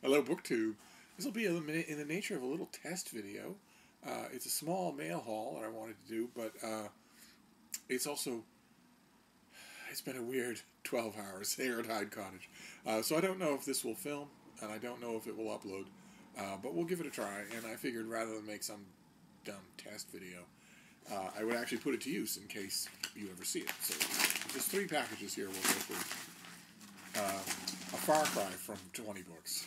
Hello, BookTube. This will be in the nature of a little test video. It's a small mail haul that I wanted to do, but it's been a weird 12 hours here at Hyde Cottage. So I don't know if this will film, and I don't know if it will upload, but we'll give it a try, and I figured rather than make some dumb test video, I would actually put it to use in case you ever see it. So there's 3 packages here we'll go through. A far cry from 20 books.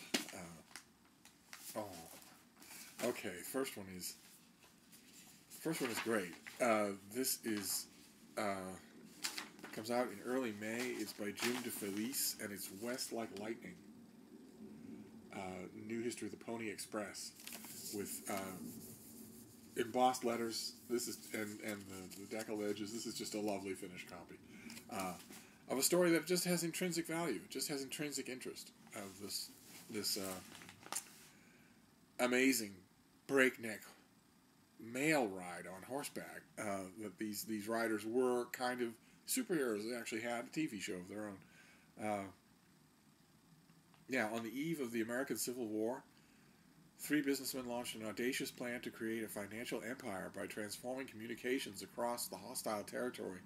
Okay, first one is great. This is comes out in early May. It's by Jim DeFelice, and it's West Like Lightning. New History of the Pony Express with embossed letters. This is and the decal edges. This is just a lovely finished copy of a story that just has intrinsic value, just has intrinsic interest of this amazing breakneck mail ride on horseback. That these riders were kind of superheroes. They actually had a TV show of their own. On the eve of the American Civil War, 3 businessmen launched an audacious plan to create a financial empire by transforming communications across the hostile territory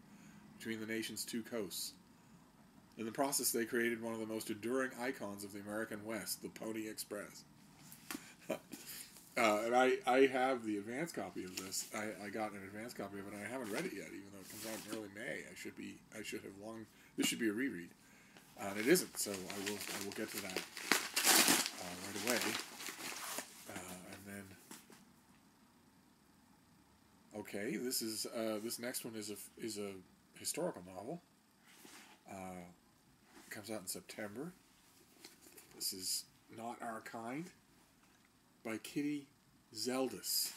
between the nation's 2 coasts. In the process, they created one of the most enduring icons of the American West, the Pony Express. And I have the advance copy of this. I got an advance copy of it, and I haven't read it yet, even though it comes out in early May. I should have long. This should be a reread, and it isn't. So I will get to that right away. And then, okay, this next one is a historical novel. Comes out in September. This is Not Our Kind by Kitty Zeldis.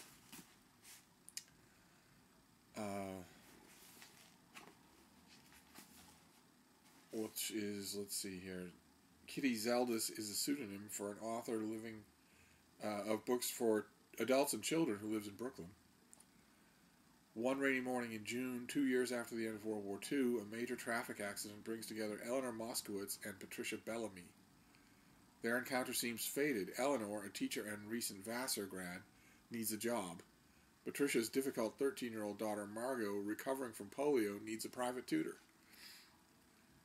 Which is, let's see here, Kitty Zeldis is a pseudonym for an author living of books for adults and children who lives in Brooklyn. One rainy morning in June, 2 years after the end of World War II, a major traffic accident brings together Eleanor Moskowitz and Patricia Bellamy. Their encounter seems fated. Eleanor, a teacher and recent Vassar grad, needs a job. Patricia's difficult 13-year-old daughter Margot, recovering from polio, needs a private tutor.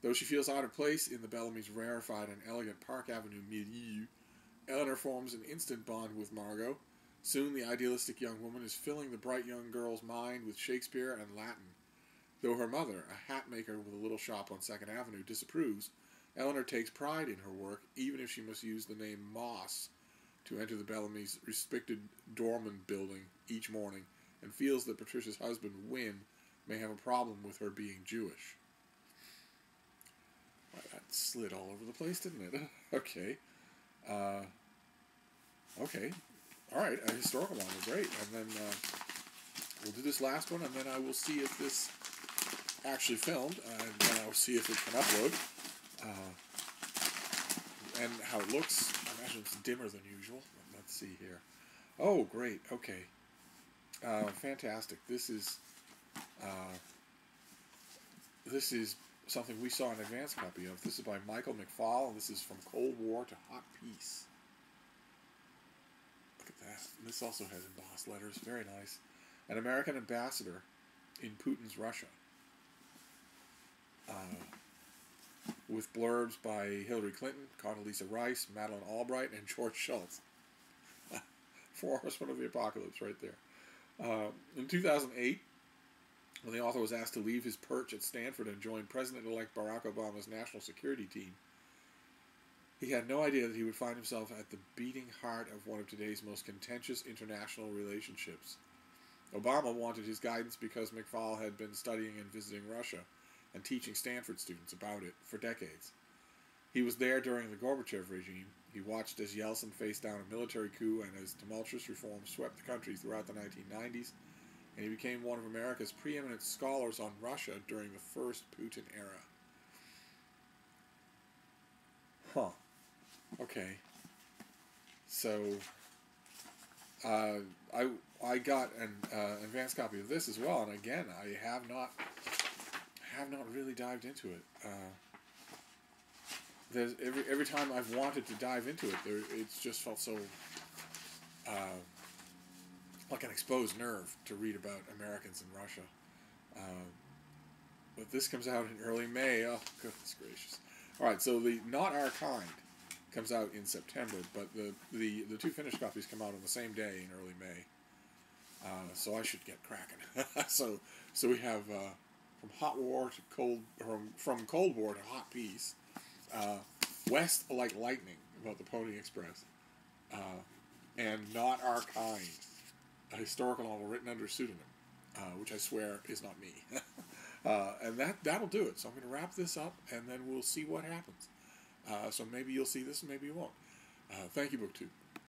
Though she feels out of place in the Bellamy's rarefied and elegant Park Avenue milieu, Eleanor forms an instant bond with Margot. Soon the idealistic young woman is filling the bright young girl's mind with Shakespeare and Latin. Though her mother, a hat maker with a little shop on 2nd Avenue, disapproves, Eleanor takes pride in her work, even if she must use the name Moss to enter the Bellamy's respected Dorman building each morning, and feels that Patricia's husband, Wynne, may have a problem with her being Jewish. Well, that slid all over the place, didn't it? Okay. Okay. All right, a historical novel, great. And then we'll do this last one, and then I will see if this actually filmed, and then I'll see if it can upload. And how it looks. I imagine it's dimmer than usual. Let's see here. Oh, great. Okay. Fantastic. This is something we saw an advance copy of. This is by Michael McFall, and this is From Cold War to Hot Peace. Look at that. And this also has embossed letters. Very nice. An American ambassador in Putin's Russia. With blurbs by Hillary Clinton, Condoleezza Rice, Madeleine Albright, and George Shultz. 4 Horsemen of the Apocalypse right there. In 2008, when the author was asked to leave his perch at Stanford and join President-elect Barack Obama's national security team, he had no idea that he would find himself at the beating heart of one of today's most contentious international relationships. Obama wanted his guidance because McFall had been studying and visiting Russia and teaching Stanford students about it for decades. He was there during the Gorbachev regime. He watched as Yeltsin faced down a military coup and as tumultuous reforms swept the country throughout the 1990s, and he became one of America's preeminent scholars on Russia during the first Putin era. Okay. So, I got an advanced copy of this as well, and again, I have not really dived into it. there's every time I've wanted to dive into it, it's just felt so like an exposed nerve to read about Americans in Russia. But this comes out in early May. Oh, goodness gracious! All right, so the Not Our Kind comes out in September, but the two finished copies come out on the same day in early May. So I should get cracking. so we have from Hot War to from Cold War to Hot Peace, West Like Lightning about the Pony Express, and Not Our Kind, a historical novel written under pseudonym, which I swear is not me. And that'll do it. So I'm going to wrap this up, and then we'll see what happens. So maybe you'll see this, and maybe you won't. Thank you, BookTube.